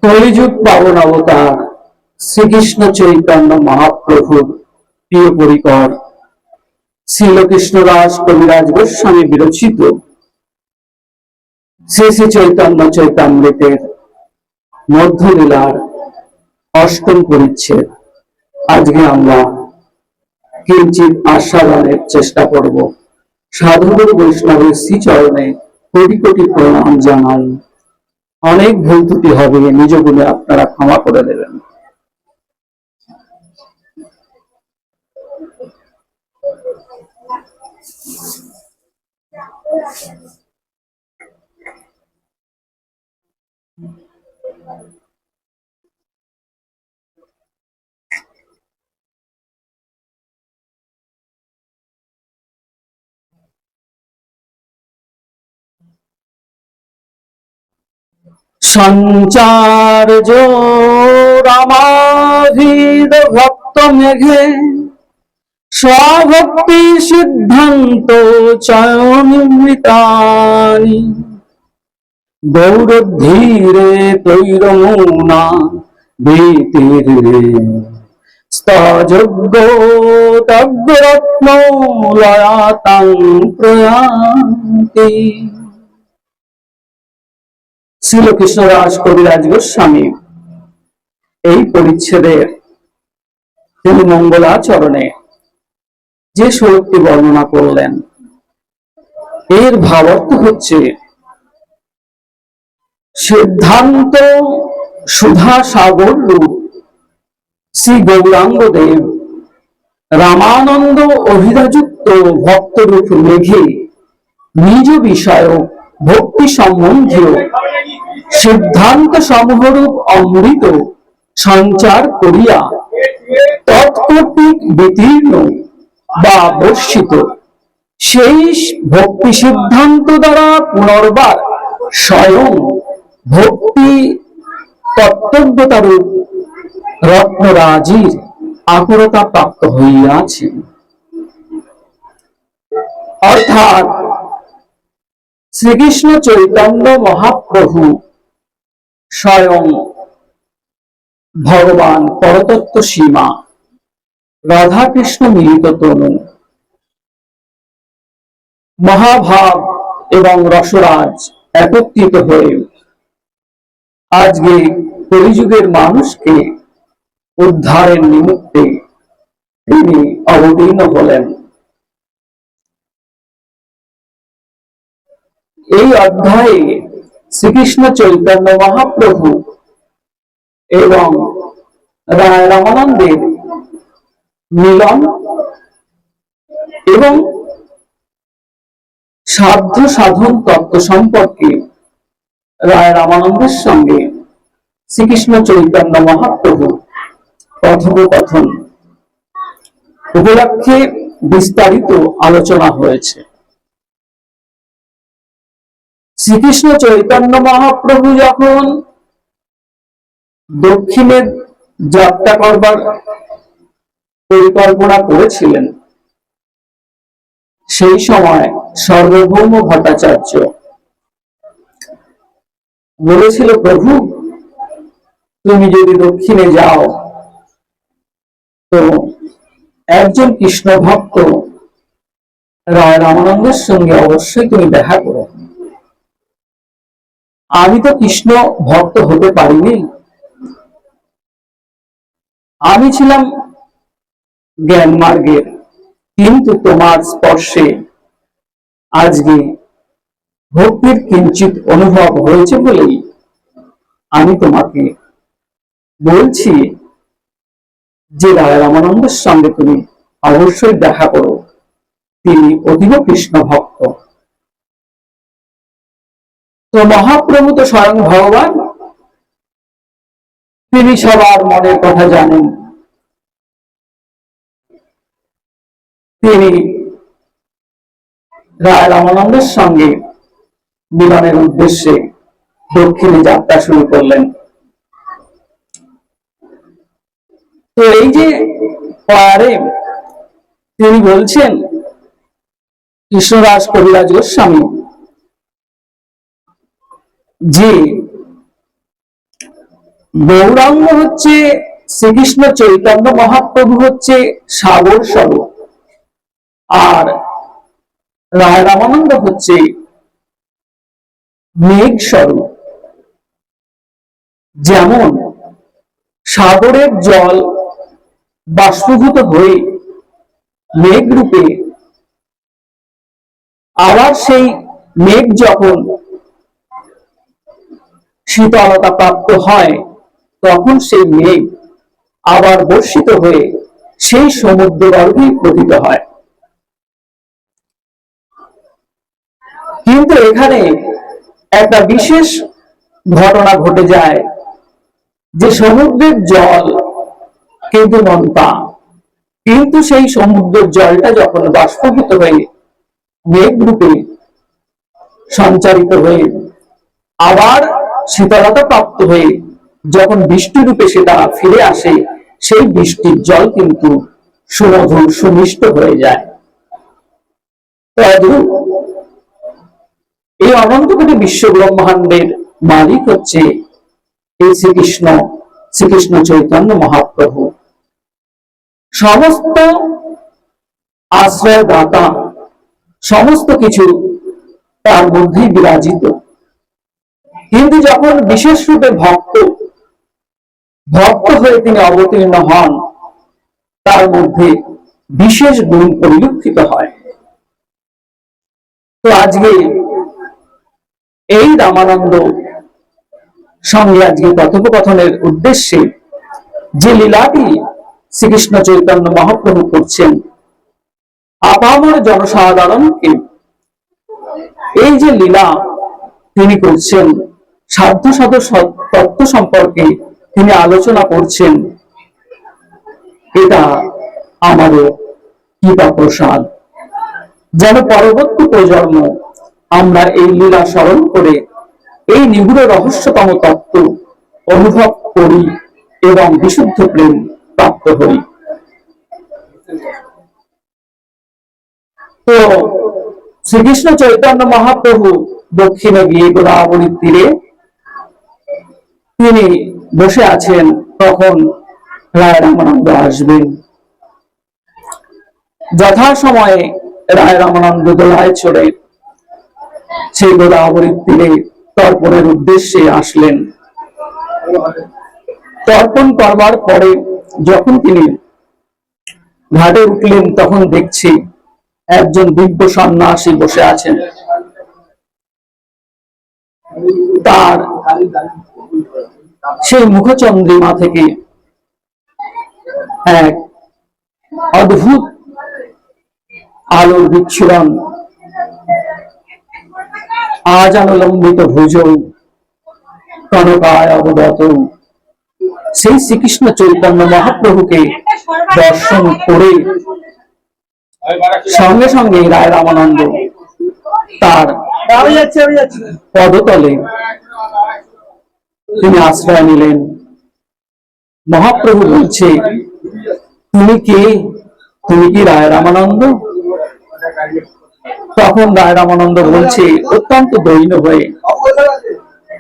কলিযুগ পাবন অবতার শ্রীকৃষ্ণ চৈতন্য মহাপ্রভুর প্রিয় পরিকর শ্রীলকৃষ্ণদাস কবিরাজ গোস্বামী বিরচিত শ্রী শ্রী চৈতন্য চৈতামৃতের মধ্যলীলার অষ্টম পরিচ্ছেদ আজকে আমরা কিঞ্চিত আস্বাদনের চেষ্টা করব। সাধুগুরু বৈষ্ণবের শ্রীচরণে কোটি কোটি প্রণাম জানাই। অনেক ভুল ত্রুটি হবে, নিজ গুণে আপনারা ক্ষমা করে দেবেন। সঞ্চার রামাধীর ভক্ত মেঘে স্বভক্তি সিদ্ধান্ত চয়নিমৃতানি গৌরধীরে তৈরমৌনা ভীতিরে স্তযোগ্য তগ্রত্ন লয়াতাং প্রয়ান্তি। শ্রীলকৃষ্ণদাস কবিরাজ গোস্বামী এই পরিচ্ছেদের তিনি মঙ্গলাচরণে যে শ্লোকটি বর্ণনা করলেন, এর ভাবার্থ হচ্ছে সিদ্ধান্ত সুধা সাগর রূপ শ্রী গৌরাঙ্গ দেব রামানন্দ অভিধাযুক্ত ভক্তরূপ মেঘে নিজ বিষয়ক ভক্তি সম্বন্ধীয় সিদ্ধান্ত সমূহরূপ অমৃত সঞ্চার করিয়া তৎকর্তৃক বিতীর্ণ বা বর্ষিত সেই ভক্তি সিদ্ধান্ত দ্বারা পুনর্বার স্বয়ং ভক্তি কর্তব্যতারূপ রত্নরাজির আকরতা প্রাপ্ত হইয়াছে। অর্থাৎ শ্রীকৃষ্ণ চৈতন্য মহাপ্রভু স্বয়ং ভগবান পরতত্ত্ব সীমা রাধাকৃষ্ণ মিলিত তনু মহাভাব এবং রসরাজ একত্রিত হয়ে আজকে কলিযুগের মানুষকে উদ্ধারের নিমিত্তে তিনি অবতীর্ণ হলেন। এই অধ্যায়ে শ্রীকৃষ্ণ চৈতন্য মহাপ্রভু এবং রায় রামানন্দের মিলন এবং সাধ্য সাধন তত্ত্ব সম্পর্কে রায় রামানন্দের সঙ্গে শ্রীকৃষ্ণ চৈতন্য মহাপ্রভু কথোপকথন উপলক্ষে বিস্তারিত আলোচনা হয়েছে। শ্রীকৃষ্ণ চৈতন্য মহাপ্রভু যখন দক্ষিণে যাত্রা করবার পরিকল্পনা করেছিলেন, সেই সময় সার্বভৌম ভট্টাচার্য বলেছিল, প্রভু তুমি যদি দক্ষিণে যাও তো একজন কৃষ্ণ ভক্ত রায় রামানন্দের সঙ্গে অবশ্যই তুমি দেখা করো। আমি তো কৃষ্ণ ভক্ত হতে পারিনি, আমি ছিলাম জ্ঞান মার্গের, কিন্তু তোমার স্পর্শে আজকে ভক্তির কিঞ্চিত অনুভব হয়েছে বলেই আমি তোমাকে বলছি যে রায় রামানন্দের সঙ্গে তুমি অবশ্যই দেখা করো, তিনি অতীব কৃষ্ণ ভক্ত। তো মহাপ্রভু তো স্বয়ং ভগবান, তিনি সবার মনের কথা জানেন। তিনি রায় রামানন্দের সঙ্গে মিলনের উদ্দেশ্যে দক্ষিণে যাত্রা শুরু করলেন। তো এই যে পরে তিনি বলছেন, কৃষ্ণদাস কবিরাজ গোস্বামী, যে গৌরাঙ্গ হচ্ছে শ্রীকৃষ্ণ চৈতন্য মহাপ্রভু হচ্ছে সাগর স্বরূপ, আর রায় রামানন্দ হচ্ছে মেঘ স্বরূপ। যেমন সাগরের জল বাষ্পীভূত হয়ে মেঘ রূপে, আবার সেই মেঘ যখন শীতলতা প্রাপ্ত হয় তখন সেই মেঘ আবার বর্ষিত হয়ে সেই সমুদ্র গর্ভে পতিত হয়। কিন্তু এখানে একটা বিশেষ ঘটনা ঘটে যায় যে সমুদ্রের জল কিন্তু নোনতা, কিন্তু সেই সমুদ্রের জলটা যখন বাষ্পীভূত হয়ে মেঘ রূপে সঞ্চারিত হয়ে আবার শীতলতা প্রাপ্ত হয়ে যখন বৃষ্টি রূপে সেটা ফিরে আসে, সেই বৃষ্টির জল কিন্তু সুমধুর সুমিষ্ট হয়ে যায়। এই অনন্ত কোটি বিশ্ব ব্রহ্মাণ্ডের মালিক হচ্ছে এই শ্রীকৃষ্ণ চৈতন্য মহাপ্রভু, সমস্ত আশ্রয় দাতা, সমস্ত কিছু তার মধ্যেই বিরাজিত। কিন্তু যখন বিশেষ রূপে ভক্ত হয়ে তিনি অবতীর্ণ হন, তার মধ্যে বিশেষ গুণ পরিলক্ষিত হয়। তো আজকে এই রামানন্দ সঙ্গে আজকে কথোপকথনের উদ্দেশ্যে যে লীলাটি শ্রীকৃষ্ণ চৈতন্য মহাপ্রভু করছেন আপামর জনসাধারণকে, এই যে লীলা তিনি করছেন, সাধ্য সাধু তত্ত্ব সম্পর্কে তিনি আলোচনা করছেন, এটা আমাদের কৃপা প্রসাদ। যেন পরবর্তী প্রজন্ম আমরা এই লীলা স্মরণ করে এই নিগুড় রহস্যতম তত্ত্ব অনুভব করি এবং বিশুদ্ধ প্রেম প্রাপ্ত হই। তো শ্রীকৃষ্ণ চৈতন্য মহাপ্রভু দক্ষিণে গিয়ে গোদাবরীর তীরে তিনি বসে আছেন, তখন রায় রামানন্দ আসবেন। যথাসময়ে রায় রামানন্দ দোলায় চড়ে সেই গোদাবরীর তীরে তর্পণের উদ্দেশ্যে আসলেন। তর্পণ করবার পরে যখন তিনি ঘাটে উঠলেন, তখন দেখছি একজন দিব্য সন্ন্যাসী বসে আছেন। তার সেই মুখচন্দ্রিমা থেকে এক অদ্ভুত আলোর বিচ্ছুরণ, আজানুলম্বিত ভুজ কনকায় অবগত সেই শ্রীকৃষ্ণ চৈতন্য মহাপ্রভুকে দর্শন করে সঙ্গে সঙ্গে রায় রামানন্দ তার পদতলে তিনি আশ্রয় নিলেন। মহাপ্রভু বলছে, তুমি কে? তুমি কি রায় রামানন্দ? তখন রায় রামানন্দ বলছে অত্যন্ত দৈন্য হয়ে,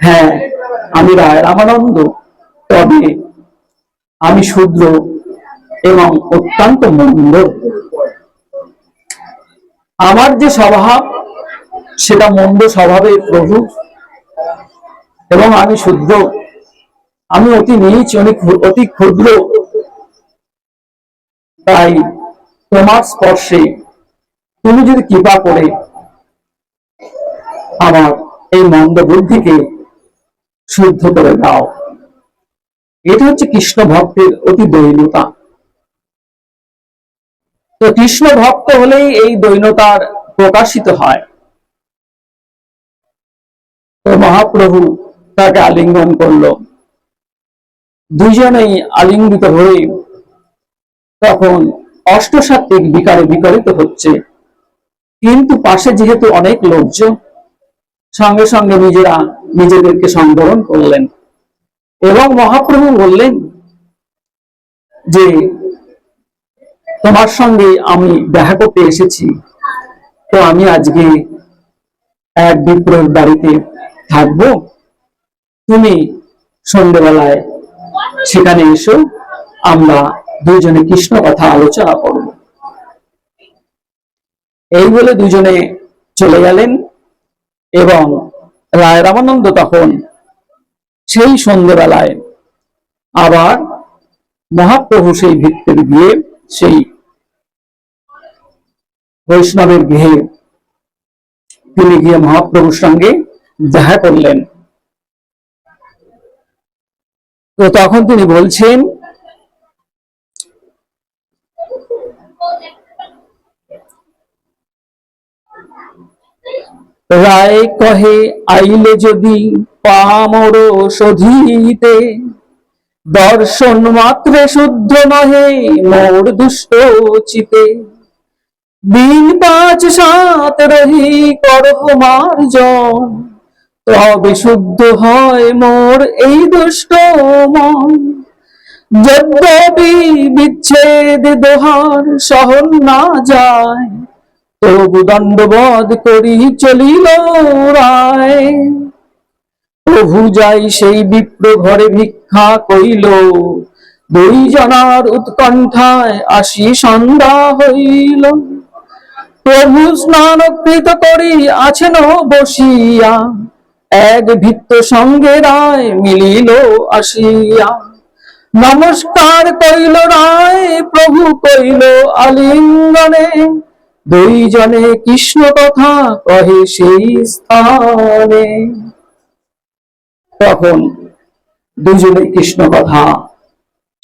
হ্যাঁ আমি রায় রামানন্দ, তবে আমি শূদ্র এবং অত্যন্ত মন্দ। আমার যে স্বভাব সেটা মন্দ স্বভাবের প্রভু, এবং আমি শূদ্র, আমি অতি নীচ, অতি ক্ষুদ্র। তাই তোমার স্পর্শে তুমি যদি কৃপা করে আমার এই মন্দ বুদ্ধিকে শুদ্ধ করে দাও। এটা হচ্ছে কৃষ্ণ ভক্তের অতি দৈন্যতা। তো কৃষ্ণ ভক্ত হলেই এই দৈন্যতার প্রকাশিত হয়। তো মহাপ্রভু তাকে আলিঙ্গন করলো, দুইজনেই আলিঙ্গিত হয়ে তখন অষ্টসাত্ত্বিক বিকারে বিকারিত হচ্ছে। কিন্তু পাশে যেহেতু অনেক লোকজন, সঙ্গে সঙ্গে নিজেদেরকে সংবরণ করলেন এবং মহাপ্রভু বললেন যে তোমার সঙ্গে আমি দেখা করতে এসেছি, তো আমি আজকে এক বিপ্রের বাড়িতে থাকবো, তুমি সন্ধ্যেবেলায় সেখানে এসো, আমরা দুইজনে কৃষ্ণ কথা আলোচনা করব। এই বলে দুজনে চলে গেলেন এবং রায় রামানন্দ তখন সেই সন্ধ্যেবেলায় আবার মহাপ্রভু সেই ভিত্তির গিয়ে সেই বৈষ্ণবের গৃহে তিনি গিয়ে মহাপ্রভুর সঙ্গে দেখা করলেন। তো তখন তিনি বলছেন, রায় কহে আইলে যদি পামর শোধিতে, দর্শন মাত্রে শুদ্ধ নহে মোর দুষ্ট চিতে, দিন ৫-৭ রহি করহ মার্জন, তবে শুদ্ধ হয় মোর এই দুষ্ট মন। যদ্যপি বিচ্ছেদ দোহার সহন না যায়, তবু দণ্ডবধ করি চলিল রায়। প্রভু যাই সেই বিপ্র ঘরে ভিক্ষা কইল, দুই জনার উৎকণ্ঠায় আসি সন্ধ্যা হইল। প্রভু স্নানকৃত করি আছেন বসিয়া, এক ভিত্ত সঙ্গে রায় মিলিল আসিয়া। নমস্কার কইল রায়, প্রভু কইল আলিঙ্গনে, দুইজনে কৃষ্ণ কথা কহে সেই স্থানে। তখন দুজনে কৃষ্ণ কথা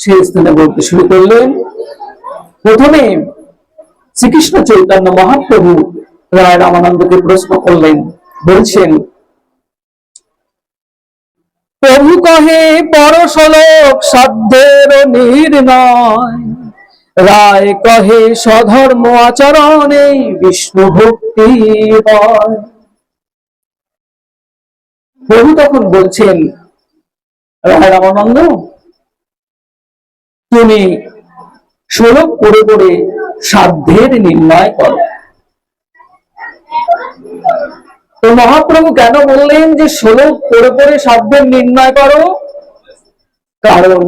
সেই স্থানে বলতে শুরু করলেন। প্রথমে শ্রীকৃষ্ণ চৈতন্য মহাপ্রভু রায় রামানন্দকে প্রশ্ন করলেন, বলছেন, প্রভু কহে পরশলোক সাধ্যের নির্ণয়, রায় কহে স্বধর্ম আচরণে বিষ্ণু ভক্তি হয়। প্রভু তখন বলছেন, রায় রামানন্দ, তুমি শ্লোক পড়ে পড়ে সাধ্যের নির্ণয় করো। তো মহাপ্রভু কেন বললেন যে শ্লোক পড়ে পড়ে সাধ্যের নির্ণয় করো? কারণ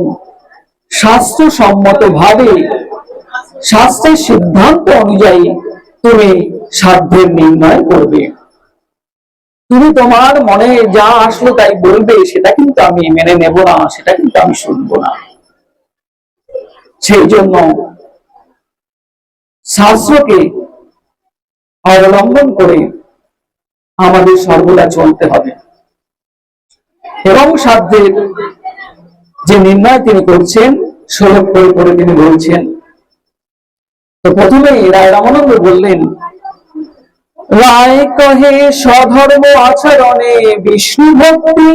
শাস্ত্র সম্মত ভাবে, শাস্ত্রের সিদ্ধান্ত অনুযায়ী তুমি সাধ্যের নির্ণয় করবে। তুমি তোমার মনে যা আসলো তাই বলবে, সেটা কিন্তু আমি মেনে নেব না, সেটা কিন্তু আমি শুনবো না। সেই জন্য শাস্ত্রকে অবলম্বন করে আমাদের সর্বদা চলতে হবে। এবং সাধ্যের যে নির্ণয় তিনি করছেন, শ্লোক পড়ে পড়ে তিনি বলছেন। তো প্রথমে রায় রামানন্দ বললেন, রায় কহে স্বধর্ম আচরণে বিষ্ণু ভক্তি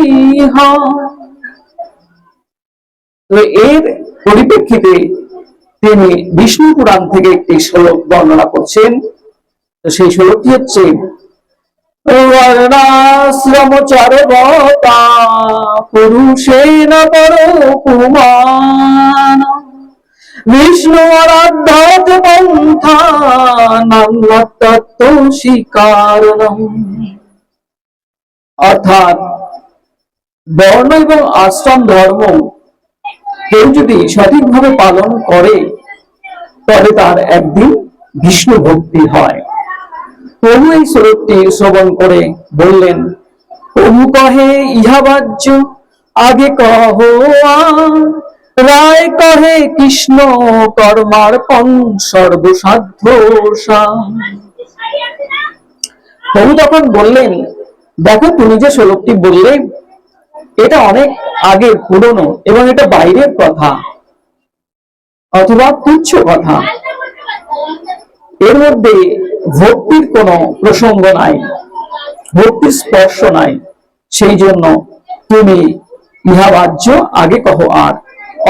হয়। তো এর পরিপ্রেক্ষিতে তিনি বিষ্ণু পুরাণ থেকে একটি শ্লোক বর্ণনা করছেন। তো সেই শ্লোকটি হচ্ছে, বর্ণাশ্রম চারবতা পুরুষেণ পরপুমান, বিষ্ণু আরাধ্যাত পন্থা নান্যতত্ত্ব স্বীকারণম। অর্থাৎ বর্ণ এবং আশ্রম ধর্ম কেউ যদি সঠিকভাবে পালন করে, তবে তার একদিন বিষ্ণু ভক্তি হয়। প্রভু এই শ্লোকটি শ্রবণ করে বললেন, প্রভু কহে ইহা বাহ্য আগে কহ, রায় কহে কৃষ্ণ কর্মার্পণ সর্বসাধ্য। প্রভু তখন বললেন, দেখো তুমি যে শ্লোকটি বললে, এটা অনেক আগের পুরনো এবং এটা বাইরের কথা অথবা তুচ্ছ কথা। এর মধ্যে ভক্তির কোনো প্রসঙ্গ নাই, ভক্তির স্পর্শ নাই। সেই জন্য তুমি ইহা বাহ্য আগে কহ, আর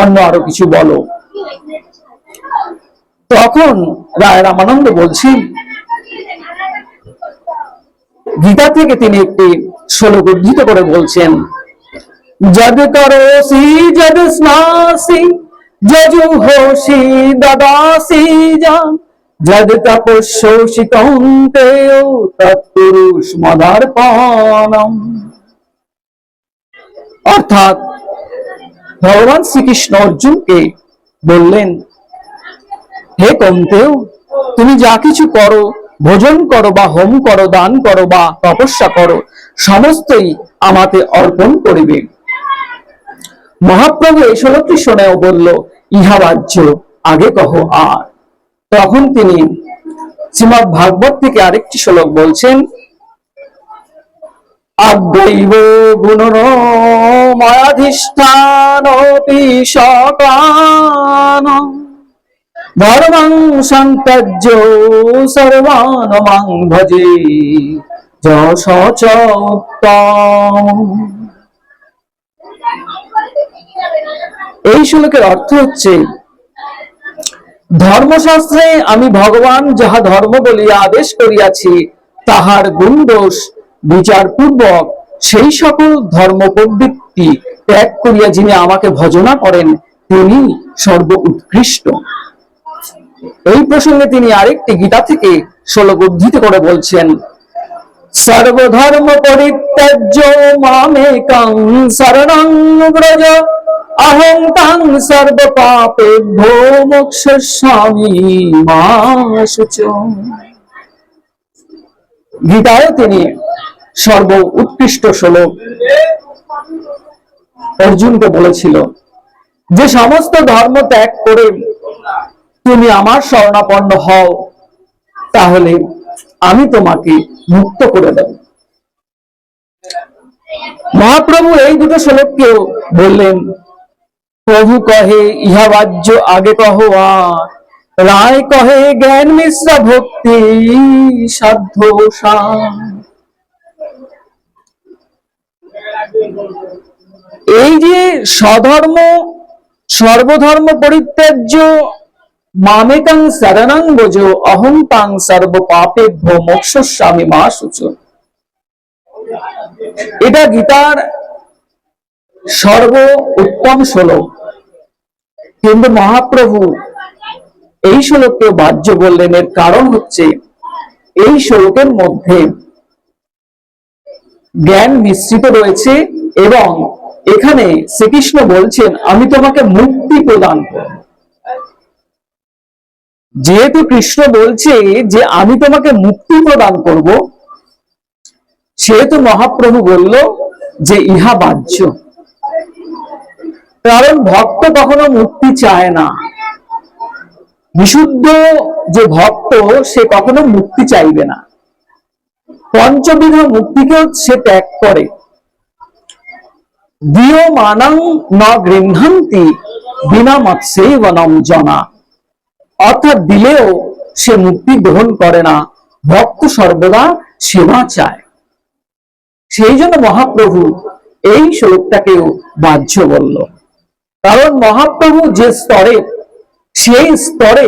অন্য আরো কিছু বলো। তখন রায় রামানন্দ বলছেন, গীতা থেকে তিনি একটি শ্লোক উদ্ধৃত করে বলছেন, যদ করোসি যদ স্নাসি যজুহোসি দদাসি যা, যদ তপস্যোসি কৌন্তেয় তৎকুরুষ মদার্পণম। অর্থাৎ ভগবান শ্রীকৃষ্ণ অর্জুনকে বললেন, হে কন্তেয়, তুমি যা কিছু করো, ভোজন করো বা হোম করো, দান করো বা তপস্যা করো, সমস্তই আমাকে অর্পণ করিবে। মহাপ্রভু এই শ্লোকটি শুনেও বলল, ইহা বাহ্য, আগে কহ আর। তখন তিনি শ্রীমদ্ ভাগবত থেকে আরেকটি শ্লোক বলছেন, আজ্ঞৈব গুণর ময়াধিষ্ঠানোপি সকান ধর্মং সন্ত্যজ্য সর্বান মাং ভজে যশ চ উত্তম। এই শ্লোকের অর্থ হচ্ছে, ধর্মশাস্ত্রে আমি ভগবান যাহা ধর্ম বলিয়া আদেশ করিয়াছি, তাহার গুণ দোষ বিচারপূর্বক সেই সকল ধর্ম প্রবৃত্তি ত্যাগ করিয়া যিনি আমাকে ভজনা করেন, তিনি সর্ব উৎকৃষ্ট। এই প্রসঙ্গে তিনি আরেকটি গীতা থেকে শ্লোক উদ্ধৃত করে বলছেন, সর্বধর্ম পরিত্যাজ্য মামেকং শরণং ব্রজ অহং তাং সর্ব পাপেভ্যো মোক্ষয়িষ্যামি মা শুচো। গীতায় তিনি সর্ব উৎকৃষ্ট শ্লোক অর্জুনকে বলেছিল, যে সমস্ত ধর্ম ত্যাগ করে তুমি আমার শরণাপন্ন হও, তাহলে আমি তোমাকে মুক্ত করে দেব। মহাপ্রভু এই দুটো শ্লোককেও বললেন, প্রভু কহে ইহা বাহ্য, আগে কহ আর। রায় কহে জ্ঞান মিশ্র ভক্তি সাধ্য সার। এই যে স্বধর্ম সর্বধর্ম পরিত্যাজ্য মামেকং শরণং ব্রজ অহং তাং সর্ব পাপেভ্যো মোক্ষয়িষ্যামি মা শুচো, এটা গীতার সর্ব উত্তম শ্লোক। কিন্তু মহাপ্রভু এই শ্লোককে বাহ্য বললেন। এর কারণ হচ্ছে, এই শ্লোকের মধ্যে জ্ঞান মিশ্রিত রয়েছে এবং এখানে শ্রীকৃষ্ণ বলছেন, আমি তোমাকে মুক্তি প্রদান করব। যেহেতু কৃষ্ণ বলছে যে আমি তোমাকে মুক্তি প্রদান করব, সেহেতু মহাপ্রভু বলল যে ইহা বাহ্য। কারণ ভক্ত কখনো মুক্তি চায় না। বিশুদ্ধ যে ভক্ত, সে কখনো মুক্তি চাইবে না। পঞ্চবিধ মুক্তিকেও সে ত্যাগ করে। দিও মানং ন গৃহন্তি বিনা মৎসেবনম জনা, অর্থাৎ দিলেও সে মুক্তি গ্রহণ করে না। ভক্ত সর্বদা সেবা চায়। সেই জন্য মহাপ্রভু এই শ্লোকটাকেও বাহ্য বলল। কারণ মহাপ্রভু যে স্তরে, সেই স্তরে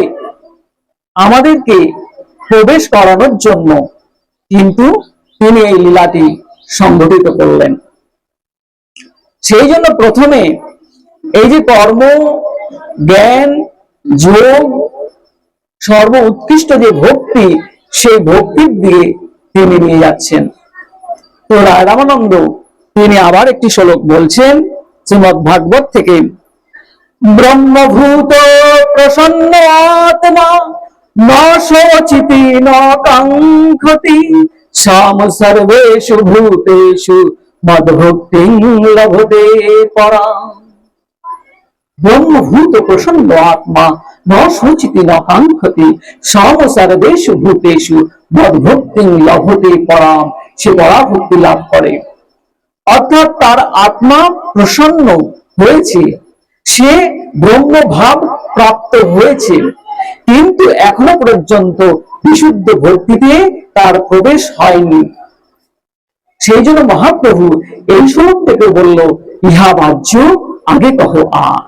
আমাদেরকে প্রবেশ করানোর জন্য কিন্তু তিনি এই লীলাটি সংঘটিত করলেন। সেই জন্য প্রথমে এই যে কর্ম, জ্ঞান, যোগ, সর্ব উৎকৃষ্ট যে ভক্তি, সেই ভক্তির দিয়ে তিনি নিয়ে যাচ্ছেন। তো রায় রামানন্দ তিনি আবার একটি শ্লোক বলছেন শ্রীমদ্ ভাগবত থেকে, ব্রহ্মভূত প্রসন্ন আত্মা ন শোচিতি ন কাঙ্ক্ষতি সাম সর্বেষু ভূতেষু মদ্ভক্তিং লভতে পরাম। ব্রহ্মভূত প্রসন্ন আত্মা ন শোচিতি ন কাঙ্ক্ষতি সাম সর্বেষু ভূতেষু মদ্ভক্তিং লভতে পরাম। সে পরাভক্তি লাভ করে। অর্থাৎ তার আত্মা প্রসন্ন হয়েছে, সে ব্রহ্মভাব প্রাপ্ত হয়েছে, কিন্তু এখনো পর্যন্ত বিশুদ্ধ ভক্তিতে তার প্রবেশ হয়নি। সেই জন্য মহাপ্রভু এই শ্লোক থেকে বলল, ইহা বাহ্য, আগে কহ আর।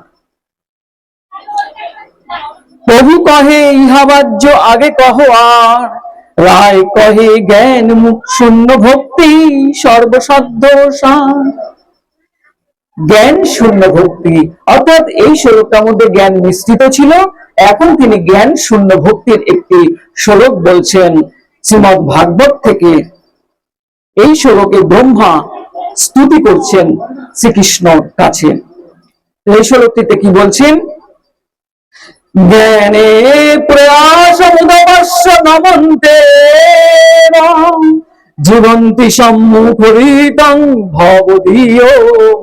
প্রভু কহে ইহা বাহ্য, আগে কহ আর। রায় কহে জ্ঞান মুখ শূন্য ভক্তি সর্বসাধ্য সার। জ্ঞান শূন্য ভক্তি, অর্থাৎ এই শ্লোকটার মধ্যে জ্ঞান মিশ্রিত ছিল। এখন তিনি জ্ঞান শূন্য ভক্তির একটি শ্লোক বলছেন শ্রীমদ্ ভাগবত থেকে। এই শ্লোকে ব্রহ্মা স্তুতি করছেন শ্রীকৃষ্ণর কাছে। এই শ্লোকটিতে কি বলছেন? জ্ঞানে প্রয়াসমুদবশ্য নমন্তে জীবন্তি সম্মুখরিতং ভবদীয়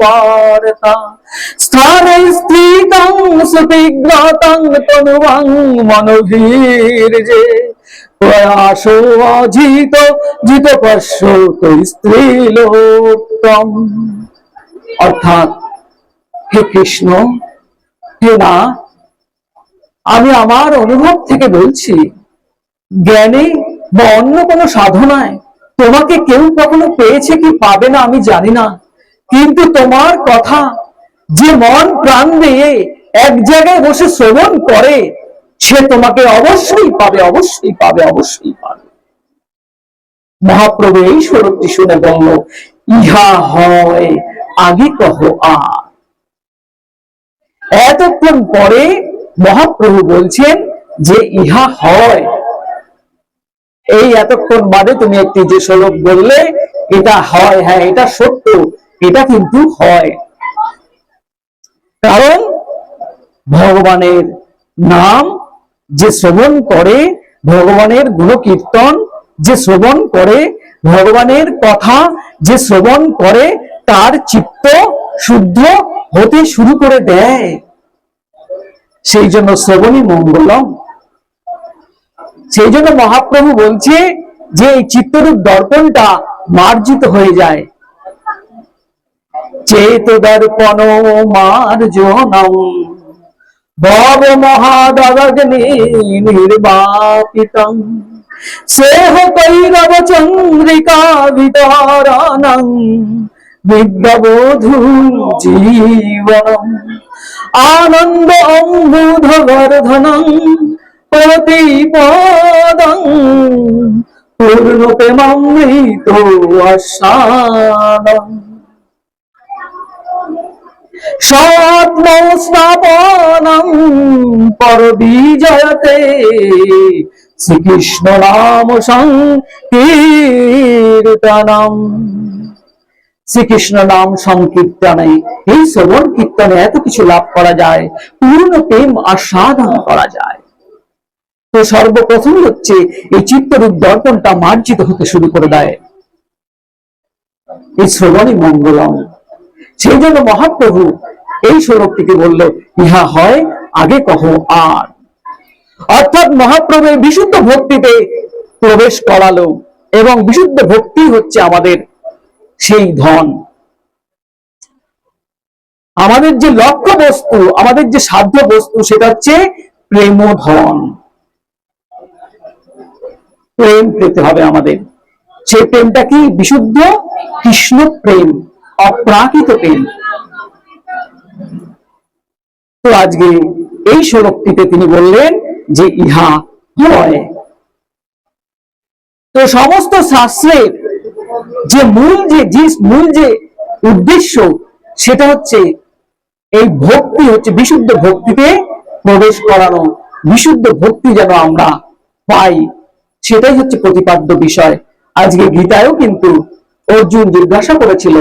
বার্তা স্থানে স্থিতং সুতিগ্রতং তনুবং মনোভীর্যে প্রয়াস অজিত জিত পশ্যত স্ত্রীলোকম। অর্থাৎ হে কৃষ্ণ, হে না, আমি আমার অনুভব থেকে বলছি, জ্ঞানে বা অন্য কোনো সাধনায় তোমাকে কেউ কখনো পেয়েছে কি পাবে না আমি জানি না, কিন্তু তোমার কথা যে মন প্রাণ দিয়ে এক জায়গায় বসে শ্রবণ করে সে তোমাকে অবশ্যই পাবে, অবশ্যই পাবে, অবশ্যই পাবে। মহাপ্রভু এই শ্লোকটি শুনে বলল, ইহা হয় আগে কহ আর। এতক্ষণ পরে মহাপ্রভু বলছেন যে ইহা হয়। এই এতক্ষণ বাদে তুমি একটি যে শ্লোক বললে এটা হয়, হ্যাঁ এটা সত্য, এটা কিন্তু হয়। কারণ ভগবানের নাম যে শ্রবণ করে, ভগবানের গুণকীর্তন যে শ্রবণ করে, ভগবানের কথা যে শ্রবণ করে, তার চিত্ত শুদ্ধ হতে শুরু করে দেয়। সেই জন্য শ্রবণই মঙ্গলম। সেই জন্য মহাপ্রভু বলছে যে এই চিত্তরূপ দর্পণটা মার্জিত হয়ে যায়। চেত দর্পণ মার্জনম ভব মহাদগ্নি নির্বাপিতম স্নেহ কৈরব চন্দ্রিকা বিতরণং বিদ্যাবোধু জীবনম আনন্দ অম্বুধ বর্ধনং প্রতিপদং পূর্ণ প্রেমামৃত আস্বাদনম স্বাত্মস্থাপনম পরবিজয়তে শ্রীকৃষ্ণ নাম সংকীর্তনম। শ্রীকৃষ্ণ নাম সংকীর্তনে, এই শ্রবণ কীর্তনে এত কিছু লাভ করা যায়, পূর্ণ প্রেম আস্বাদন করা যায়। তো সর্বপ্রথম হচ্ছে এই চিত্তরূপ দর্পণটা মার্জিত হতে শুরু করে দেয়। এই শ্রবণই মঙ্গলম। সেই জন্য মহাপ্রভু এই শ্লোকটিকে বলল, ইহা হয় আগে কহ আর। অর্থাৎ মহাপ্রভু বিশুদ্ধ ভক্তিতে প্রবেশ করালো, এবং বিশুদ্ধ ভক্তি হচ্ছে আমাদের সেই ধন। আমাদের যে লক্ষ্য বস্তু, আমাদের যে সাধ্য বস্তু, সেটা হচ্ছে প্রেম ধন। প্রেম পেতে হবে আমাদের। সেই প্রেমটা কি? বিশুদ্ধ কৃষ্ণ প্রেম, অপ্রাকৃত প্রেম। তো আজকে এই শ্লোকটিতে তিনি বললেন যে ইহা হয়। তো সমস্ত শাস্ত্রের যে মূল যে উদ্দেশ্য, সেটা হচ্ছে এই ভক্তি, হচ্ছে বিশুদ্ধ ভক্তিতে প্রবেশ করানো। বিশুদ্ধ ভক্তি যেন আমরা পাই, সেটাই হচ্ছে প্রতিপাদ্য বিষয়। আজকে গীতায়ও কিন্তু অর্জুন জিজ্ঞাসা করেছিল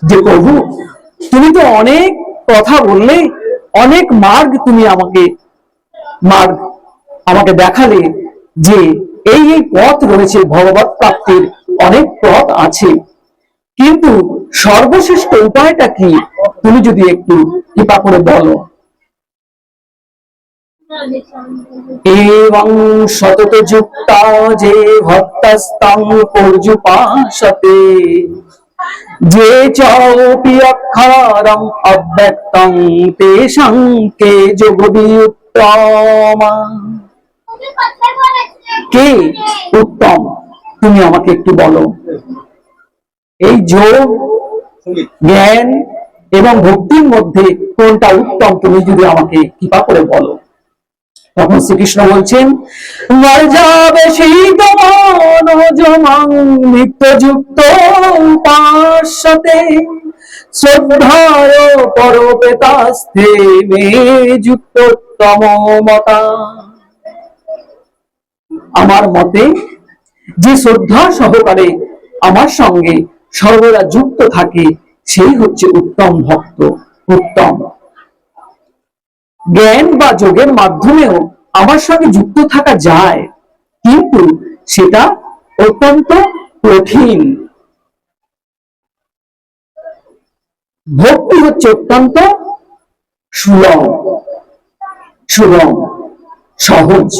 যে প্রভু, তুমি তো অনেক কথা বললে, অনেক মার্গ তুমি আমাকে দেখালে, যে এই পথ রয়েছে, ভগবৎ প্রাপ্তির অনেক পথ আছে, কিন্তু সর্বশ্রেষ্ঠ উপায়টা কি? তুমি যদি একটু কৃপা করে বলো। এবং সতত যুক্তা যে ভক্তস্তং পর্যুপাসতে যে চৌপি অক্ষরং অব্যক্তং তেষাং কে যোগবিউত্তমা। কে উত্তম? তুমি আমাকে একটু বলো। এই যোগ, জ্ঞান এবং ভক্তির মধ্যে কোনটা উত্তম? তুমি যদি আমাকে কৃপা করে বলো। তখন শ্রীকৃষ্ণ বলছেন, নিত্যযুক্ত উপাস্যতে শ্রদ্ধায় পরপেতাস্থে মে যুক্তোত্তম মতা। আমার মতে যে শ্রদ্ধা সহকারে আমার সঙ্গে সর্বদা যুক্ত থাকে, সেই হচ্ছে উত্তম ভক্ত, উত্তম। জ্ঞান বা যোগের মাধ্যমেও আমার সঙ্গে যুক্ত থাকা যায়, কিন্তু সেটা অত্যন্ত কঠিন। ভক্তি হচ্ছে অত্যন্ত সুলভ, সুগম, সহজ।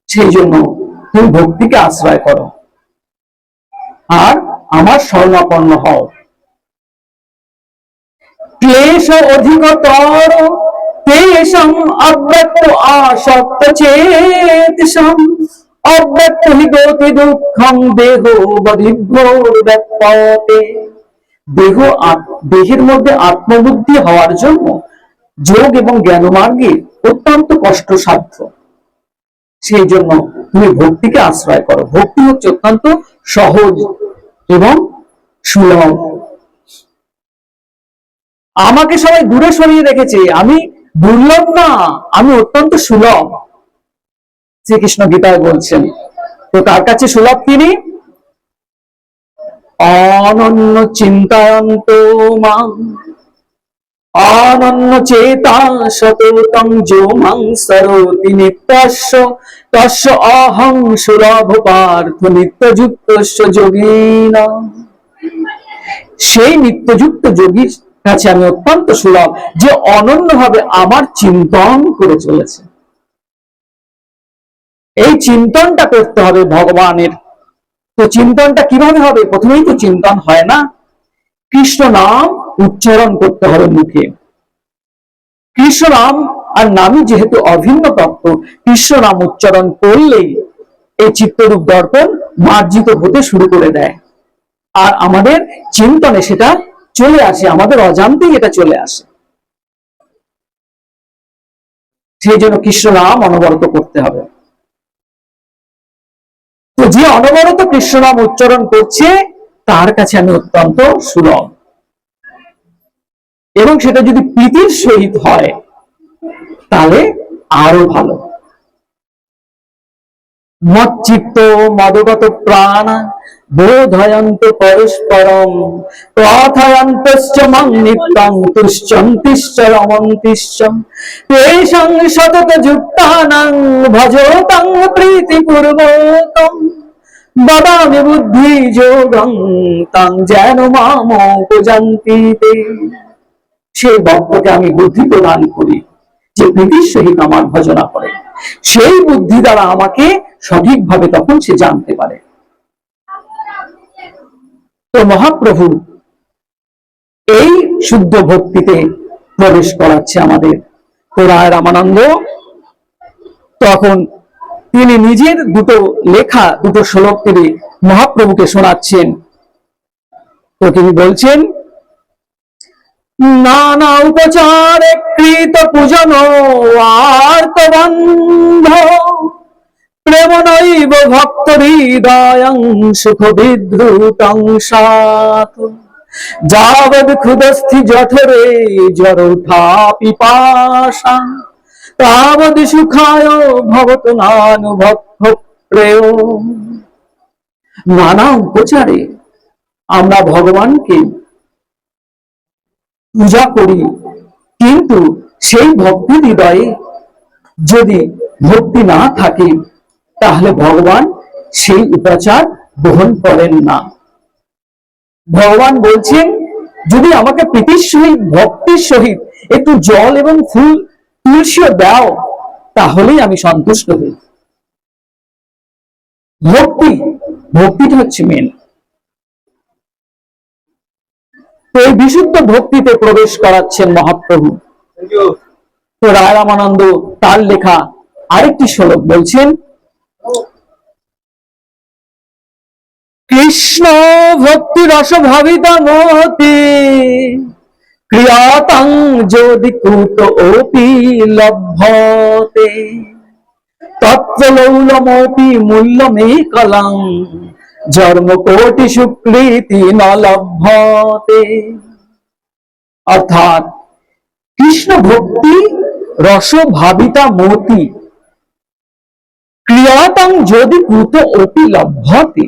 সেই জন্য তুমি ভক্তিকে আশ্রয় করো আর আমার শরণাপন্ন হও। ক্লেশ অধিকতর তেষাং অব্যক্ত আসক্ত চেতসাং অব্যক্ত হি গতি দুঃখং দেহ বধিভ্যোর ব্যাপতে। দেহের মধ্যে আত্মবুদ্ধি হওয়ার জন্য যোগ এবং জ্ঞান মার্গে অত্যন্ত কষ্টসাধ্য। সেই জন্য তুমি ভক্তিকে আশ্রয় করো। ভক্তি হচ্ছে অত্যন্ত সহজ এবং সুলভ। আমাকে সবাই দূরে সরিয়ে রেখেছে, আমি দুর্লভ না, আমি অত্যন্ত সুলভ। শ্রীকৃষ্ণ গীতায় বলছেন। তো তার কাছে সুলভ তিনি। অনন্য চিন্তায়ন্ত মাং অনন্য চেতা সততং যো মাং সরোতি নিত্যস্য তস্য অহং সুলভ পার্থ নিত্যযুক্তস্য যোগিনা। সেই নিত্যযুক্ত যোগীর কাছে আমি অত্যন্ত সুলভ, যে অনন্যভাবে আমার চিন্তন করে চলেছে। এই চিন্তনটা করতে হবে ভগবানের। তো চিন্তনটা কিভাবে হবে? প্রথমেই তো চিন্তন হয় না, কৃষ্ণ নাম উচ্চারণ করতে হবে মুখে। কৃষ্ণ নাম আর নামই যেহেতু অভিন্ন তত্ত্ব, কৃষ্ণ নাম উচ্চারণ করলেই এই চিত্তরূপ দর্পণ মার্জিত হতে শুরু করে দেয়, আর আমাদের চিন্তনে সেটা চলে আসে, আমাদের অজান্তেই এটা চলে আসে। সেই জন্য কৃষ্ণ নাম অনবরত করতে হবে। তো যে অনবরত কৃষ্ণ নাম উচ্চারণ করছে তার কাছে আমি অত্যন্ত সুলভ, এবং সেটা যদি প্রীতির সহিত হয় তাহলে আরো ভালো। মচ্চিত্ত মদগত প্রাণ বোধয়ন্ত পরস্পরম প্রথয়ন্তশ্চ মং নিত্যং তুষ্যন্তিশ্চ রমন্তিশ্চ তেষাং সতত যুক্তানাং ভজতাং প্রীতিপূর্বকং বদামি বুদ্ধি যোগং তাং যেন মাম উপযান্তি তে। সেই ভক্তকে আমি বুদ্ধি প্রদান করি, যে প্রীতির সহিত আমার ভজনা করে, সেই বুদ্ধি দ্বারা আমাকে সঠিকভাবে তখন সে জানতে পারে। তো মহাপ্রভু এই শুদ্ধ ভক্তিতে প্রবেশ করাচ্ছে আমাদের। তো রায় রামানন্দ তখন তিনি নিজের দুটো লেখা দুটো শ্লোক তিনি মহাপ্রভুকে শোনাচ্ছেন। তো তিনি বলছেন, নানা উপচারে কৃত পূজন আর্তবন্ধ প্রেম নৈব ভক্ত হৃদয়ং সুখ বিদ্রুতং সাত যাবদ ক্ষুদস্থি জঠরে জরুঠা পিপাসা তাবদ সুখায় ভবত নানুভক্ত প্রেয়। নানা উপচারে আমরা ভগবানকে পূজা করি, কিন্তু সেই ভক্তি হৃদয়ে যদি ভক্তি না থাকে তাহলে ভগবান সেই উপাচার গ্রহণ করেন না। ভগবান বলছেন, যদি আমাকে প্রীতির সহিত ভক্তির সহিত একটু জল এবং ফুল তুলসীও দাও তাহলেই আমি সন্তুষ্ট হই। ভক্তিটা হচ্ছে মেন। তো এই বিশুদ্ধ ভক্তিতে প্রবেশ করাচ্ছেন মহাপ্রভু। তো রায় রামানন্দ তার লেখা আরেকটি শ্লোক বলছেন, কৃষ্ণ ভক্তি রস ভাবিতা মহতি ক্রিয়াতাং যদি কুত ওপি লভ্যতে তত্র লৌলমপি মূল্যমেকলং জন্ম কোটি সুকৃতি ন লভ্যতে। অর্থাৎ কৃষ্ণ ভক্তি রস ভাবিতা মতি ক্রিয়াতাং যদি কুত অপি লভ্যতে।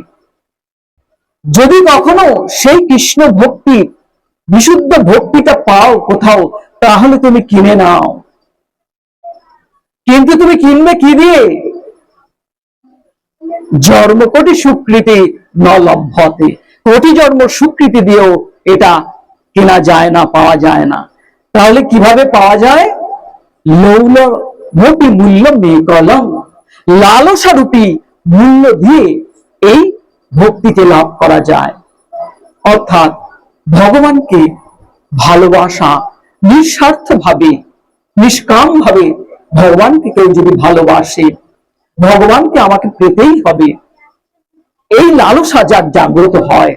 যদি কখনো সেই কৃষ্ণ ভক্তি, বিশুদ্ধ ভক্তিটা পাও কোথাও, তাহলে তুমি কিনে নাও। কিন্তু তুমি কিনবে কি দিয়ে? জন্ম কোটি স্বীকৃতি ন লভ্যতে, কোটি জন্ম স্বীকৃতি দিয়েও এটা কেনা যায় না, পাওয়া যায় না। তাহলে কিভাবে পাওয়া যায়? লৌল মোটি মূল্য মেকলম, লালসারূপী মূল্য দিয়ে এই ভক্তিকে লাভ করা যায়। অর্থাৎ ভগবানকে ভালোবাসা, নিঃস্বার্থ ভাবে, নিষ্কাম ভাবে ভগবানকে কেউ যদি ভালোবাসে, ভগবানকে আমাকে পেতেই হবে, এই লালসা যার জাগ্রত হয়,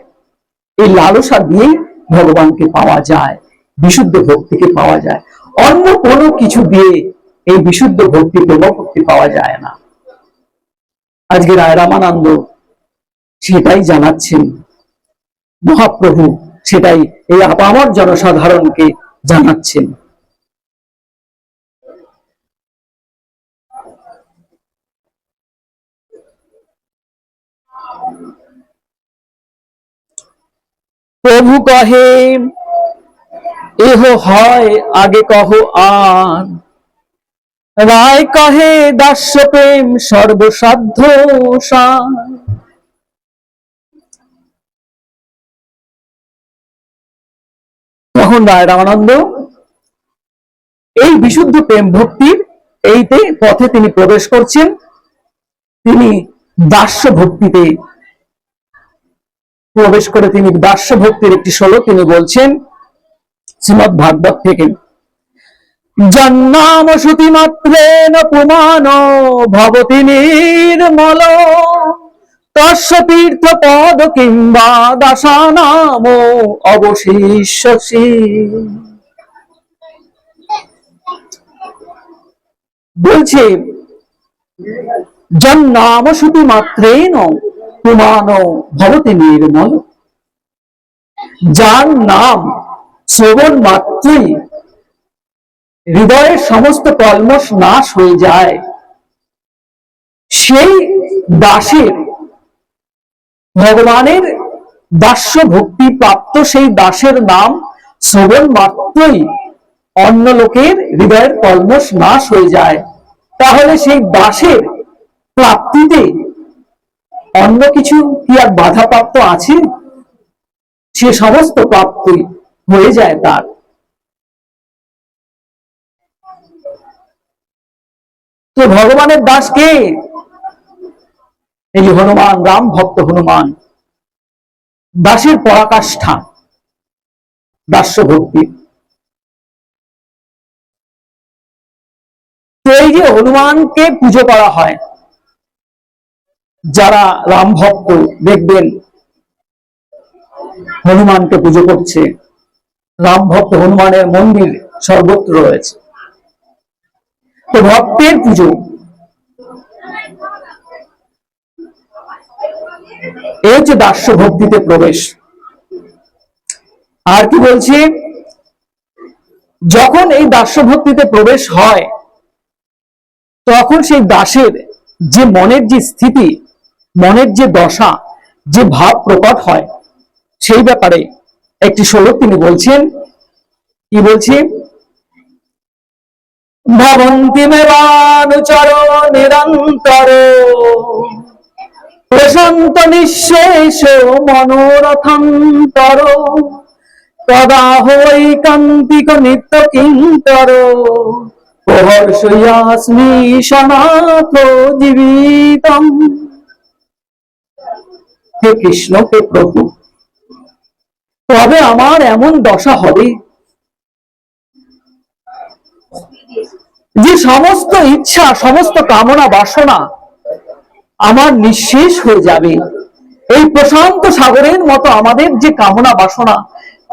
এই লালসা দিয়েই ভগবানকে পাওয়া যায়, বিশুদ্ধ ভক্তিকে পাওয়া যায়। অন্য কোনো কিছু দিয়ে এই বিশুদ্ধ ভক্তি, প্রেম ভক্তি পাওয়া যায় না। আজকে রায় রামানন্দ সেটাই জানাচ্ছেন, মহাপ্রভু সেটাই এই আপামর জনসাধারণকে জানাচ্ছেন। প্রভু কহে এহ হয় আগে কহ আর, রায় কহে দাস্য প্রেম সর্বসাধ্য সার। তখন রায় রামানন্দ এই বিশুদ্ধ প্রেম ভক্তির এইতে পথে তিনি প্রবেশ করছেন। তিনি দাস্য ভক্তিতে প্রবেশ করে তিনি দাস্য ভক্তির একটি শ্লোক তিনি বলছেন শ্রীমদ্ ভাগবত থেকে, জন্নাম শ্রুতি মাত্রেণ পুমান ভবতি নির্মল, তস্য তীর্থ পদ কিংবা দাসানাম অবশিষ্যসি। বলছে জন্নাম শ্রুতি মাত্রেণ পুমান ভবতি নির্মল, যার নাম শ্রবণ মাত্রই হৃদয়ের সমস্ত কলমশ নাশ হয়ে যায়, সেই দাসের, ভগবানের দাস্য ভক্তি প্রাপ্ত সেই দাসের নাম শ্রবণ মাত্রই অন্য লোকের হৃদয়ের কলমশ নাশ হয়ে যায়। তাহলে সেই দাসের প্রাপ্তিতে অন্য কিছু কি আর বাধাপ্রাপ্ত আছে? সে সমস্ত প্রাপ্তি হয়ে যায় তার। তো ভগবানের দাস কে? এই হনুমান, রাম ভক্ত হনুমান, দাসের পরাকাষ্ঠা দাস্য ভক্তি। তো এই যে হনুমানকে পুজো করা হয়, যারা রাম ভক্ত দেখবেন হনুমানকে পুজো করছে, রাম ভক্ত হনুমানের মন্দির সর্বত্র রয়েছে। তো ভক্তের পুজো, এই হচ্ছে দাস্য ভক্তিতে প্রবেশ। আর কি বলছি, যখন এই দাস্য ভক্তিতে প্রবেশ হয়, তখন সেই দাসের যে মনের যে স্থিতি, মনের যে দশা, যে ভাব প্রকট হয়, সেই ব্যাপারে একটি শ্লোক তিনি বলছেন। কি বলছি, ভবন্তি মেবানুচর নিরন্তর, প্রশান্ত নিঃশেষ মনোরথান্তর, তদা হৈকান্তিক নিত্য কিঙ্কর, প্রহর্ষয়াস্মি সনাথ জীবিতম। হে কৃষ্ণ, হে প্রভু, তবে আমার এমন দশা হবে যে সমস্ত ইচ্ছা, সমস্ত কামনা বাসনা আমার নিঃশেষ হয়ে যাবে। এই প্রশান্ত সাগরের মতো আমাদের যে কামনা বাসনা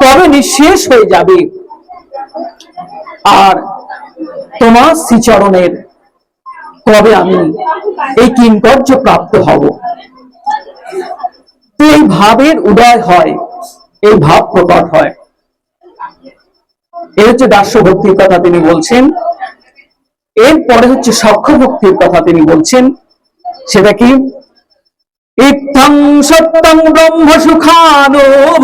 কবে নিঃশেষ হয়ে যাবে, আর তোমার শ্রীচরণের কবে আমি এই কিঙ্কর্য প্রাপ্ত হব। তো এই ভাবের উদয় হয়, এই ভাব প্রকট হয়। এর হচ্ছে দাস্য ভক্তির কথা তিনি বলছেন। এরপরে হচ্ছে সখ্য ভক্তির কথা তিনি বলছেন। সেটা কি, ইত্থং সত্যং ব্রহ্ম সুখানুভূতা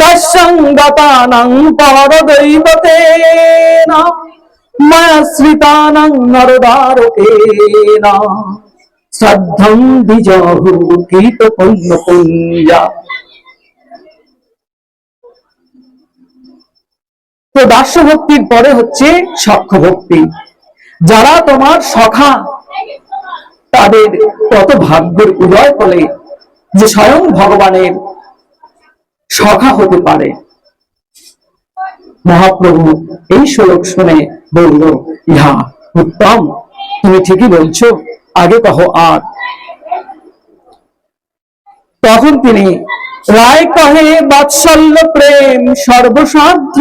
দর্শং গতানাং পরদৈবতেনা মায়াশ্রিতানাং নরদারকেনা শ্রদ্ধং দ্বিজহু কীত পুণ্য পুঞ্জা। তো দাস্য ভক্তির পরে হচ্ছে সখ্য ভক্তি। যারা তোমার সখা, তাদের কত ভাগ্যের উদয় ফলে যে স্বয়ং ভগবানের সখা হতে পারে। মহাপ্রভু এই শ্লোক শুনে বলল, ইহা উত্তম, তুমি ঠিকই বলছো, আগে কহো আর। তখন তিনি রায় কহে বাৎসল্য প্রেম সর্বসাধ্য।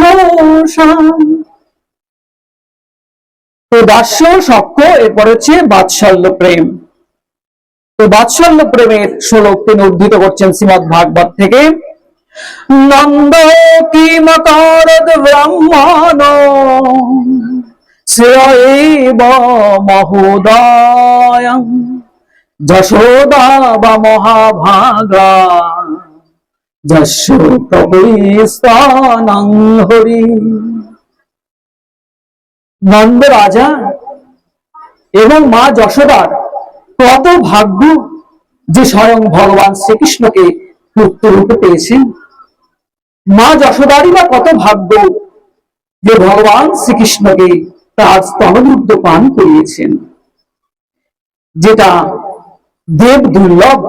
তো দাস্য সখ্য, এরপর হচ্ছে বাৎসল্য প্রেম। তো বাৎসল্য প্রেমের শ্লোক তিনি উদ্ধৃত করছেন শ্রীমদ্ ভাগবত থেকে। নন্দ কিম করদ ব্রাহ্মণ শ্রেয়ৈব মহোদয়ং যশোদা বা মহাভাগা যস্য প্রভুস্তানং হরি। নন্দ রাজা এবং মা যশোদার কত ভাগ্য যে স্বয়ং ভগবান শ্রীকৃষ্ণকে পুত্র রূপে পেয়েছেন। মা যশোদারই বা কত ভাগ্য যে ভগবান শ্রীকৃষ্ণকে তার স্তনদুগ্ধ পান করিয়েছেন, যেটা দেব দুর্লভ।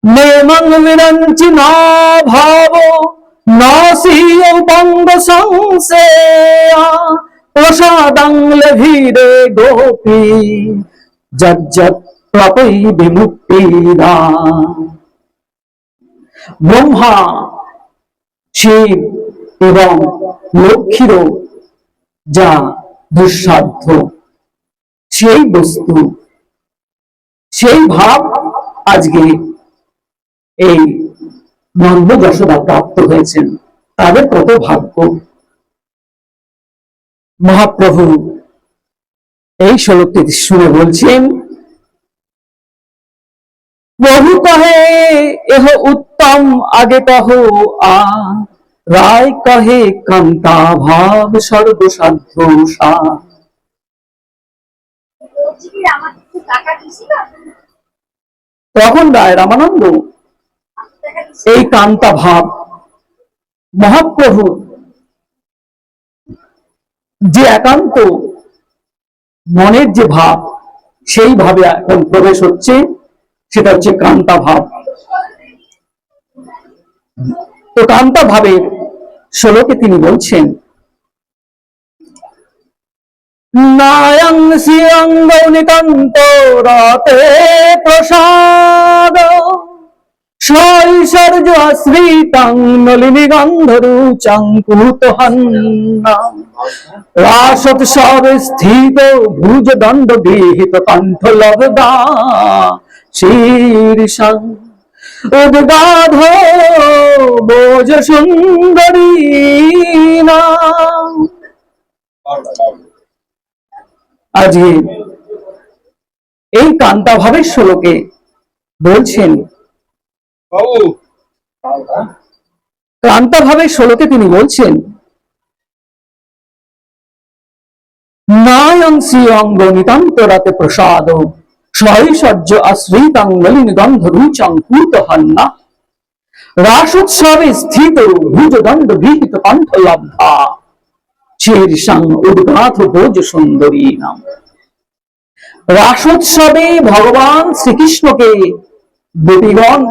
নেমং বিরঞ্চি না ভাব নাসীয় বঙ্গ সংশয়া প্রসাদং লেভিরে গোপী যজ্জত প্রপৈ বিমুক্তিদা। ব্রহ্মা, শিব এবং লক্ষ্মীরও যা দুঃসাধ্য সেই বস্তু, সেই ভাব আজকে এই নন্দ যশোদা প্রাপ্ত হয়েছেন। তাদের কত ভাগ্য। মহাপ্রভু এই শ্লোকটি শুনে বলছেন, প্রভু কহে এহ উত্তম আগে কহ আ, রায় কহে কান্তা ভাব সর্বসাধ্য সা। তখন রায় রামানন্দ এই কান্তা ভাব, মহাপ্রভু যে একান্ত মনের যে ভাব, সেই ভাবে এখন প্রবেশ হচ্ছে, সেটা হচ্ছে কান্তা ভাব। তো কান্তা ভাবের শ্লোকে তিনি বলছেন, নায়ং শ্রীঅঙ্গ নিতান্ত রাতে প্রসাদ শৈশর্য আশ্রিতাং নলিনী গন্ধরুচাং কুতহন্না রাসোৎসবে স্থিত ভুজ দণ্ড বিহিত কণ্ঠ লব্ধা শীর্ষং উদ্গাধ বোজ সুন্দরী না। আজকে এই কান্তা ভাবের শ্লোকে বলছেন, কান্তা ভাবের শ্লোকে তিনি বলছেন, নায়ং শ্রীঅঙ্গ নিতান্ত রাতে প্রসাদ শৈশর্য আশ্রিতাং নলিনী গন্ধ রুচাং কুতহন্না রাসোৎসবে স্থিত ভুজ দণ্ড বিহিত কণ্ঠ লব্ধা শীর্ষং উদ্গাধ ভোজ সুন্দরী নাম। রাসোৎসবে ভগবান শ্রীকৃষ্ণকে গোপীগণ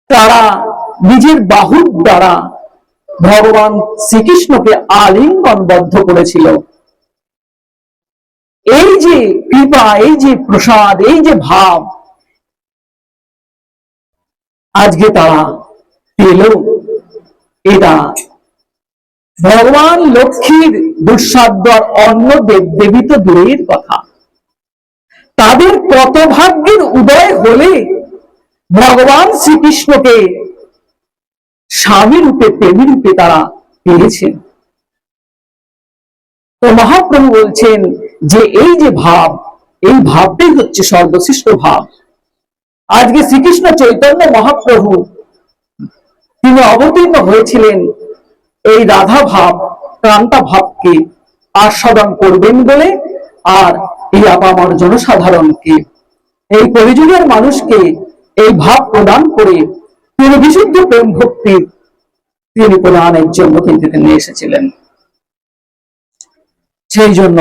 তারা নিজের বাহুর দ্বারা ভগবান শ্রীকৃষ্ণকে আলিঙ্গনবদ্ধ করেছিল। এই যে কৃপা, এই যে প্রসাদ, এই যে ভাব আজকে তারা পেল, এটা ভগবান লক্ষ্মীর দুঃসাধ্য আর অন্য দেবদেবী তো দূরের কথা, তাদের কত ভাগ্যের উদয় হলে ভগবান শ্রীকৃষ্ণকে স্বামী রূপে, প্রেমী রূপে তারা পেয়েছেন। তো মহাপ্রভু বলছেন, যে এই যে ভাব, এই ভাবটাই হচ্ছে সর্বশ্রেষ্ঠ ভাব। আজকে শ্রীকৃষ্ণ চৈতন্য মহাপ্রভু তিনি অবতীর্ণ হয়েছিলেন এই রাধা ভাব, কান্তা ভাবকে আস্বাদন করবেন বলে, আর এই আপামর জনসাধারণকে, এই কলিযুগের মানুষকে এই ভাব প্রদান করে তিনি বিশুদ্ধ প্রেম ভক্তি তিনি প্রদানের জন্য কিন্তু তিনি এসেছিলেন। সেই জন্য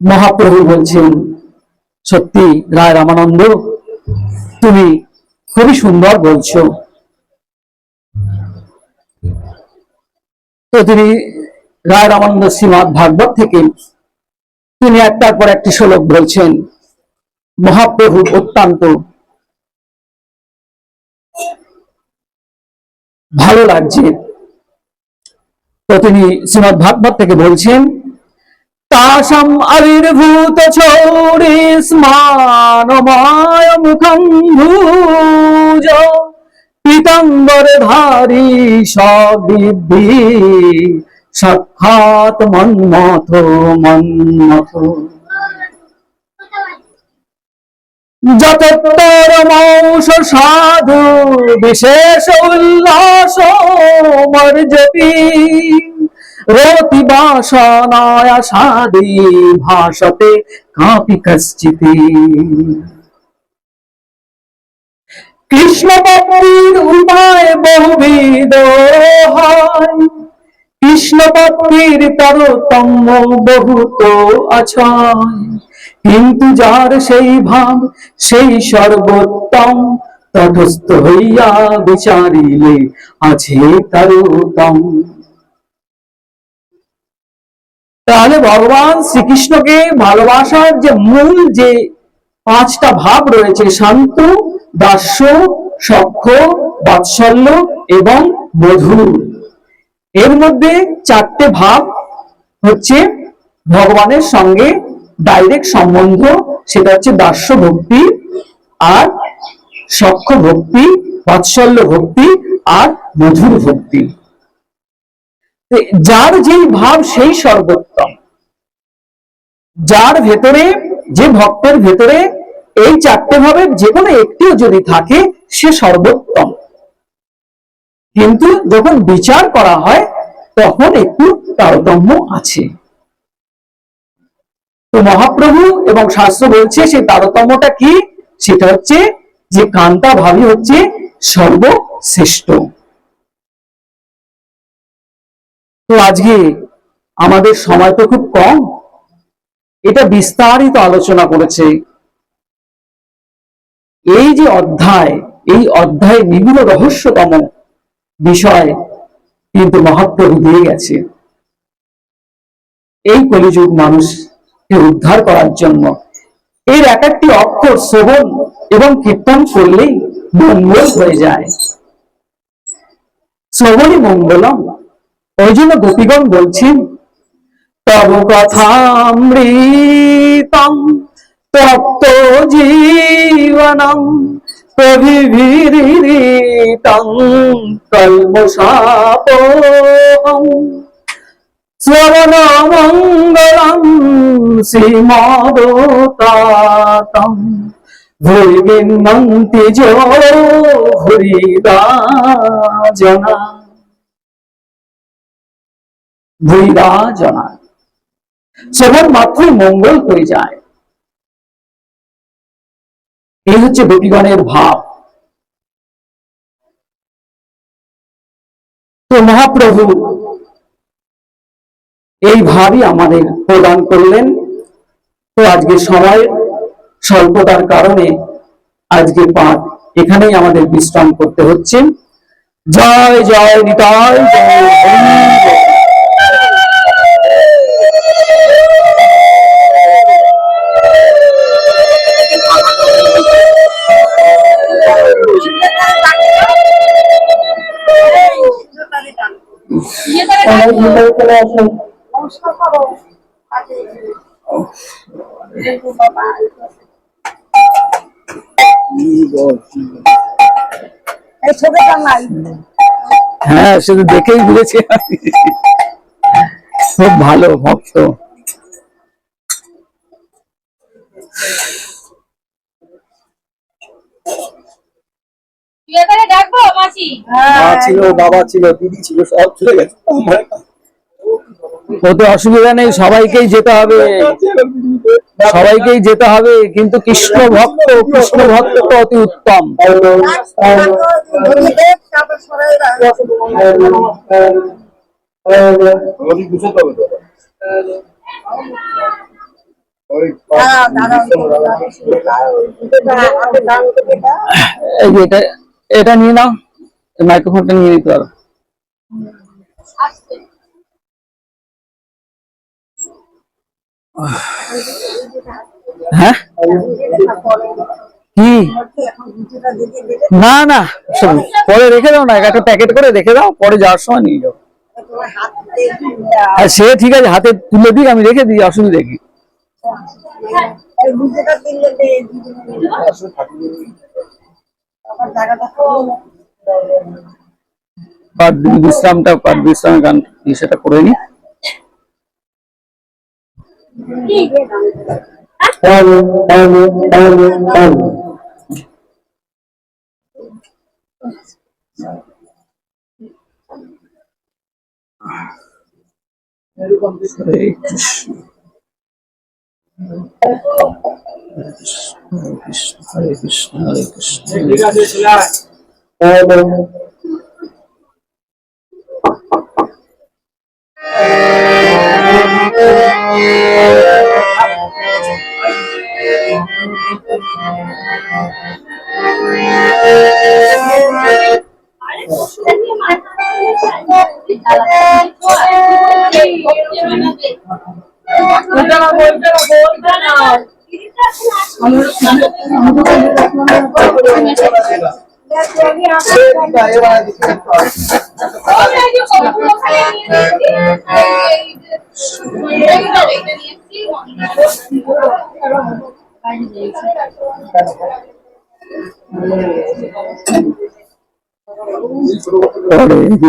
মহাপ্রভু বলছেন, সত্যি রায় রামানন্দ তুমি খুবই সুন্দর বলছো। তো তিনি রায় রামানন্দ শ্রীমদ্ ভাগবত থেকে তিনি একটার পর একটি শ্লোক বলছেন, মহাপ্রভু অত্যন্ত ভালো লাগছে। তো তিনি শ্রীমদ্ ভাগবত থেকে বলছেন, তাসাম আবির্ভূত চৌরি স্মানময় মুখং ভুজ পীতাম্বর ধারী সদিব্যি সাক্ষাৎ মন্মথ মন্মথ যতোত্তর মৌষ সাধু বিশেষ উল্লাস মর্জতি রতি বাসনায় সাদি ভাষতে কাপি কশ্চিতি। কৃষ্ণ ভক্তির উপায় বহুবিধ হয়, কৃষ্ণ ভক্তির তারতম্য বহুত আছে, কিন্তু যার সেই ভাব সেই সর্বোত্তম, তটস্থ হইয়া বিচারিলে আছে তারতম। তাহলে ভগবান শ্রীকৃষ্ণকে ভালোবাসার যে মূল যে পাঁচটা ভাব রয়েছে, শান্ত, দাস্য, সখ্য, বাৎসল্য এবং মধুর, এর মধ্যে চারটে ভাব হচ্ছে ভগবানের সঙ্গে ডাইরেক্ট সম্বন্ধ, সেটা হচ্ছে দাস্য ভক্তি, আর সখ্য ভক্তি, বাৎসল্য ভক্তি, আর মধুর ভক্তি। যার যেই ভাব সেই সর্বোত্তম, যার ভেতরে, যে ভক্তের ভেতরে এই চারটে ভাবের যে কোনো একটিও যদি থাকে সে সর্বোত্তম। কিন্তু যখন বিচার করা হয় তখন একটু তারতম্য আছে। তো মহাপ্রভু এবং শাস্ত্র বলছে সেই তারতম্যটা কি, সেটা হচ্ছে যে কান্তা ভাবই হচ্ছে সর্বশ্রেষ্ঠ। তো আজকে আমাদের সময় তো খুব কম, এটা বিস্তারিত আলোচনা করেছে। এই যে অধ্যায়, এই অধ্যায়ে বিভিন্ন রহস্যতম বিষয় কিন্তু মহাপ্রভু দিয়ে গেছে এই কলিযুগ মানুষকে উদ্ধার করার জন্য। এর এক একটি অক্ষর শ্রবণ এবং কীর্তন করলেই মঙ্গল হয়ে যায়, শ্রবণই মঙ্গলম। ওই জন্য গোপীগণ বলছেন, তব কথামৃতম তপ্ত জীবনম প্রভিভিরিতং কল্মষাপোহম শ্রবণ মঙ্গলম শ্রীমদোতাতম ভুরি বিন্নন্তি যো ভুরিদা জনা ভুরিদা জনা। শ্রবণ মাত্রই মঙ্গল হয়ে যায়, এই হচ্ছে গোপীগণের ভাব। তো মহাপ্রভু এই ভাবই আমাদের প্রদান করলেন। তো আজকে সময় স্বল্পতার কারণে আজকে পাঠ এখানেই আমাদের বিশ্রাম করতে হচ্ছে। জয় জয় নিতাই জয়। চলে আসুন। হ্যাঁ, শুধু দেখেই বুঝেছি। খুব ভালো ভক্ত। মা ছিল, বাবা ছিল, দিদি ছিল, সব চলে গেছে। কত অসুবিধা নেই, সবাইকেই যেতে হবে, সবাইকেই যেতে হবে, কিন্তু কৃষ্ণ ভক্ত তো অতি উত্তম। এই যে এটা নিয়ে নাও, মাইক্রোফোনটা নিয়ে নিতে পারো। হ্যাঁ কি না না, পরে রেখে দাও না, একটা প্যাকেট করে রেখে দাও, পরে যাওয়ার সময় নিয়ে যাও। আর সে ঠিক আছে, হাতে তুলে দিই, আমি রেখে দিই, অসুবিধা কি? বিশ্রামের গান সেটা করে নি। হরে কৃষ্ণ হরে কৃষ্ণ হরে কৃষ্ণ হরে কৃষ্ণ হরে কৃষ্ণ।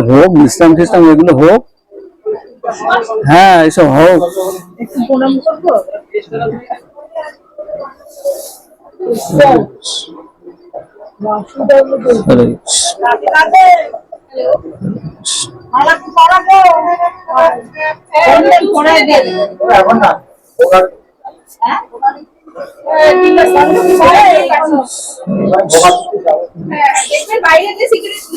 হোক বিশ্রাম টিশ্রাম এগুলো হোক, হ্যাঁ এসব হোক। বাইরে যে সিকিউরিটি